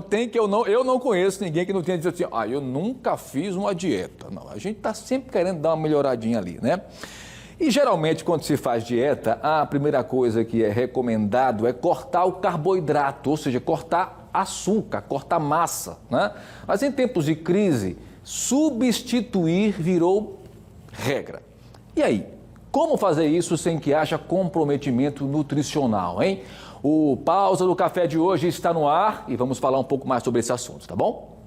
Tem que eu não conheço ninguém que não tenha dito assim, eu nunca fiz uma dieta. Não, a gente está sempre querendo dar uma melhoradinha ali, né? E geralmente quando se faz dieta, a primeira coisa que é recomendado é cortar o carboidrato, ou seja, cortar açúcar, cortar massa, né? Mas em tempos de crise, substituir virou regra. E aí, como fazer isso sem que haja comprometimento nutricional, hein? O Pausa do Café de hoje está no ar e vamos falar um pouco mais sobre esse assunto, tá bom?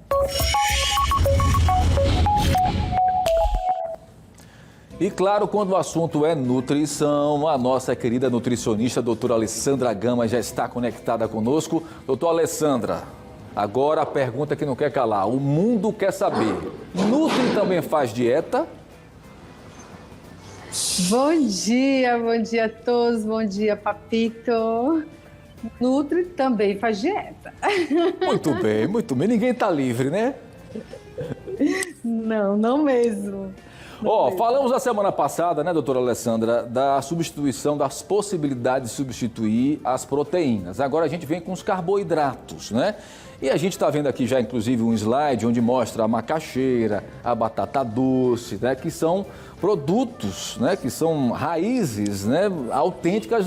E claro, quando o assunto é nutrição, a nossa querida nutricionista, doutora Alessandra Gama, já está conectada conosco. Doutora Alessandra, agora a pergunta que não quer calar, o mundo quer saber, Nutri também faz dieta? Bom dia a todos, bom dia, Papito. Nutri também faz dieta. Muito bem. Ninguém está livre, né? Não mesmo. Falamos na semana passada, né, doutora Alessandra, da substituição, das possibilidades de substituir as proteínas. Agora a gente vem com os carboidratos, né? E a gente está vendo aqui já, inclusive, um slide onde mostra a macaxeira, a batata doce, né, que são produtos, né, que são raízes, né, autênticas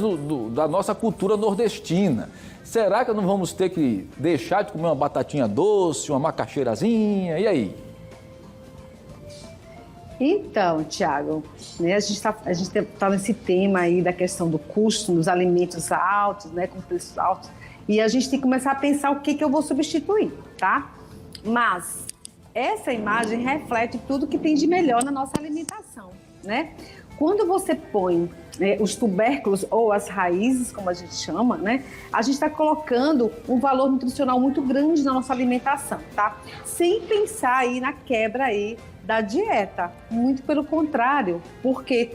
da nossa cultura nordestina. Será que não vamos ter que deixar de comer uma batatinha doce, uma macaxeirazinha? E aí? Então, Thiago, né, a gente tá nesse tema aí da questão do custo dos alimentos altos, né, com preços altos, e a gente tem que começar a pensar o que eu vou substituir, tá? Mas essa imagem reflete tudo que tem de melhor na nossa alimentação, né? Quando você põe os tubérculos ou as raízes, como a gente chama, né? A gente está colocando um valor nutricional muito grande na nossa alimentação, tá? Sem pensar aí na quebra aí da dieta, muito pelo contrário, porque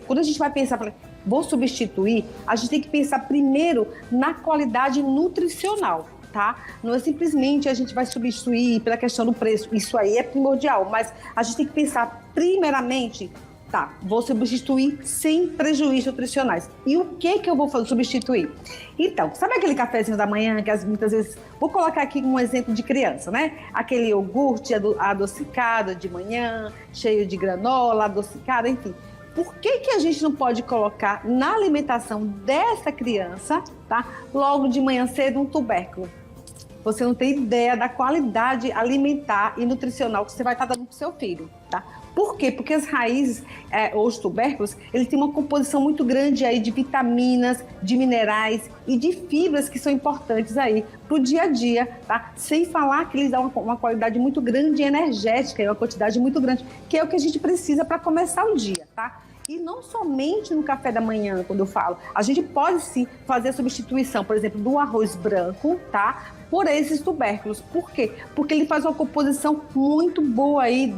quando a gente vai pensar, vou substituir, a gente tem que pensar primeiro na qualidade nutricional, tá? Não é simplesmente a gente vai substituir pela questão do preço, isso aí é primordial, mas a gente tem que pensar primeiramente, tá, vou substituir sem prejuízos nutricionais. E o que eu vou substituir? Então, sabe aquele cafezinho da manhã que muitas vezes... Vou colocar aqui um exemplo de criança, né? Aquele iogurte adocicado de manhã, cheio de granola, adocicado, enfim. Por que a gente não pode colocar na alimentação dessa criança, tá? Logo de manhã cedo, um tubérculo? Você não tem ideia da qualidade alimentar e nutricional que você vai estar dando para o seu filho, tá? Por quê? Porque as raízes ou os tubérculos, eles têm uma composição muito grande aí de vitaminas, de minerais e de fibras que são importantes aí para o dia a dia, tá? Sem falar que eles dão uma qualidade muito grande energética, uma quantidade muito grande, que é o que a gente precisa para começar o dia, tá? E não somente no café da manhã, quando eu falo, a gente pode sim fazer a substituição, por exemplo, do arroz branco, tá? Por esses tubérculos. Por quê? Porque ele faz uma composição muito boa aí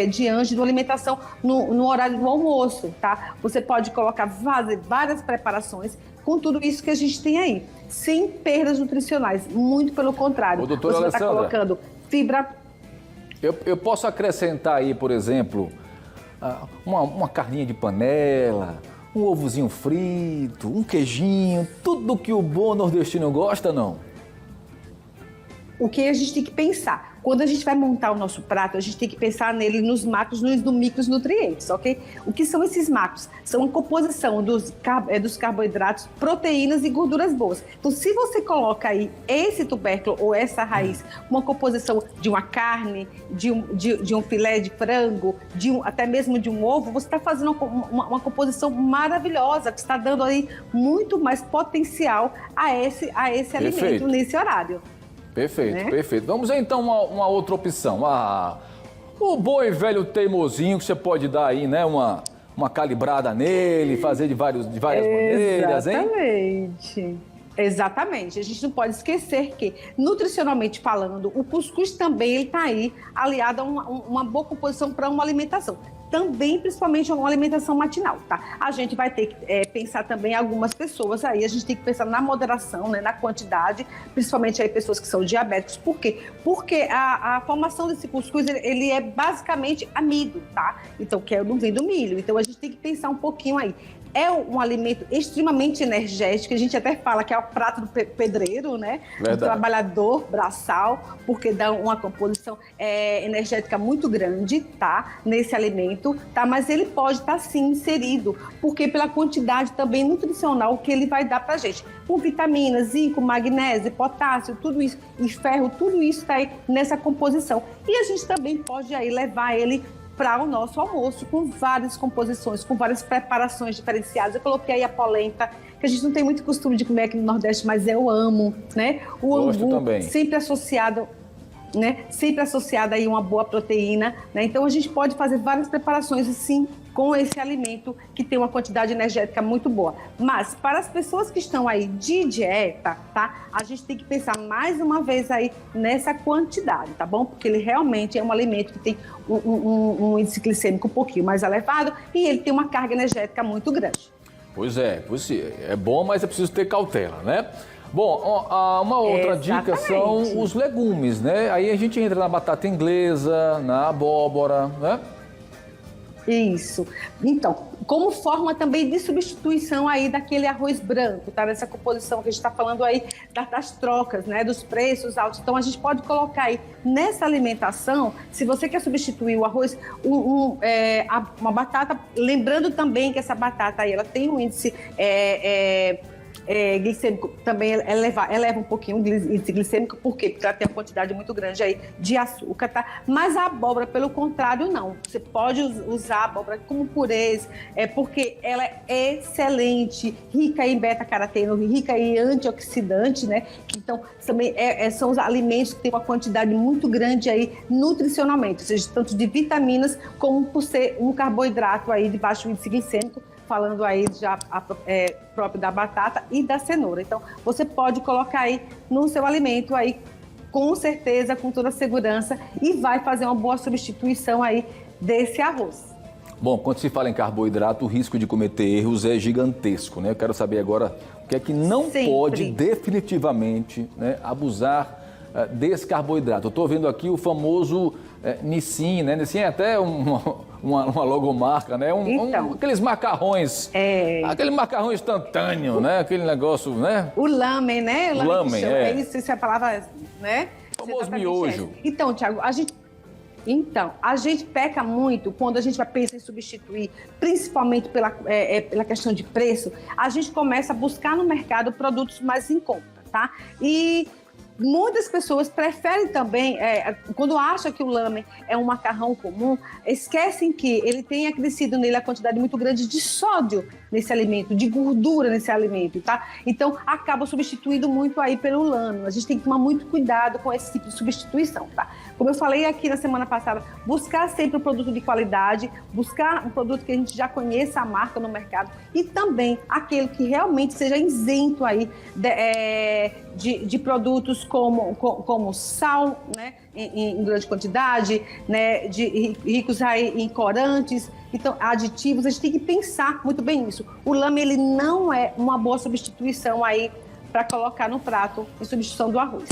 diante da alimentação no horário do almoço, tá? Você pode colocar várias preparações com tudo isso que a gente tem aí, sem perdas nutricionais, muito pelo contrário. Doutora Você vai estar Alessandra, colocando fibra... Eu posso acrescentar aí, por exemplo, uma carninha de panela, um ovozinho frito, um queijinho, tudo que o bom nordestino gosta, não? O que a gente tem que pensar? Quando a gente vai montar o nosso prato, a gente tem que pensar nele nos macros e nos micronutrientes, ok? O que são esses macros? São a composição dos carboidratos, proteínas e gorduras boas. Então, se você coloca aí esse tubérculo ou essa raiz, uma composição de uma carne, de um filé de frango, até mesmo de um ovo, você está fazendo uma composição maravilhosa, que está dando aí muito mais potencial a esse alimento nesse horário. Perfeito, né? Perfeito. Vamos ver então uma outra opção. O bom e velho teimosinho que você pode dar aí, né? Uma calibrada nele, fazer de várias maneiras, hein? Exatamente. A gente não pode esquecer que, nutricionalmente falando, o cuscuz também está aí aliado a uma boa composição para uma alimentação. Também, principalmente, uma alimentação matinal, tá? A gente vai ter que pensar também em algumas pessoas aí, a gente tem que pensar na moderação, né, na quantidade, principalmente aí pessoas que são diabéticos. Por quê? Porque a formação desse cuscuz, ele é basicamente amido, tá? Então, que não vem do milho. Então, a gente tem que pensar um pouquinho aí. é um alimento extremamente energético, a gente até fala que é o prato do pedreiro, né? Verdade. Do trabalhador braçal, porque dá uma composição energética muito grande, tá? Nesse alimento, tá? Mas ele pode estar sim inserido, porque pela quantidade também nutricional que ele vai dar pra gente. Com vitaminas, zinco, magnésio, potássio, tudo isso, e ferro, tudo isso está aí nessa composição. E a gente também pode aí levar ele para o nosso almoço, com várias composições, com várias preparações diferenciadas. Eu coloquei aí a polenta, que a gente não tem muito costume de comer aqui no Nordeste, mas eu amo, né? O Gosto angu, também. sempre associado, né? Sempre associado aí uma boa proteína, né? Então a gente pode fazer várias preparações assim com esse alimento que tem uma quantidade energética muito boa. Mas para as pessoas que estão aí de dieta, tá? A gente tem que pensar mais uma vez aí nessa quantidade, tá bom? Porque ele realmente é um alimento que tem um índice glicêmico um pouquinho mais elevado e ele tem uma carga energética muito grande. Pois é, é bom, mas é preciso ter cautela, né? Bom, uma outra dica são os legumes, né? Aí a gente entra na batata inglesa, na abóbora, né? Isso. Então, como forma também de substituição aí daquele arroz branco, tá? Nessa composição que a gente está falando aí das trocas, né? Dos preços altos. Então, a gente pode colocar aí nessa alimentação, se você quer substituir o arroz, uma batata, lembrando também que essa batata aí, ela tem um índice glicêmico também eleva um pouquinho o índice glicêmico, por quê? Porque ela tem uma quantidade muito grande aí de açúcar, tá? Mas a abóbora, pelo contrário, não. Você pode usar a abóbora como purês, porque ela é excelente, rica em beta-caroteno, rica em antioxidante, né? Então, também são os alimentos que têm uma quantidade muito grande aí nutricionalmente, ou seja, tanto de vitaminas como por ser um carboidrato aí de baixo índice glicêmico, falando aí já próprio da batata e da cenoura. Então, você pode colocar aí no seu alimento aí, com certeza, com toda a segurança, e vai fazer uma boa substituição aí desse arroz. Bom, quando se fala em carboidrato, o risco de cometer erros é gigantesco, né? Eu quero saber agora o que é que não pode definitivamente, né, abusar desse carboidrato. Eu estou vendo aqui o famoso Nissin, né? Nissin é até uma logomarca, né? Aqueles macarrões, aquele macarrão instantâneo, né? Aquele negócio, né? O lamen, né? O lamen, isso é a palavra, né? O famoso miojo. Então, Thiago, a gente peca muito quando a gente vai pensar em substituir, principalmente pela questão de preço, a gente começa a buscar no mercado produtos mais em conta, tá? E muitas pessoas preferem também, quando acham que o lamen é um macarrão comum, esquecem que ele tem acrescido nele a quantidade muito grande de sódio nesse alimento, de gordura nesse alimento, tá? Então, acaba substituindo muito aí pelo lamen. A gente tem que tomar muito cuidado com esse tipo de substituição, tá? Como eu falei aqui na semana passada, buscar sempre um produto de qualidade, buscar um produto que a gente já conheça a marca no mercado e também aquele que realmente seja isento aí de produtos como sal, né, em grande quantidade, né, ricos aí em corantes, então aditivos. A gente tem que pensar muito bem nisso. O lamen, ele não é uma boa substituição aí para colocar no prato em substituição do arroz.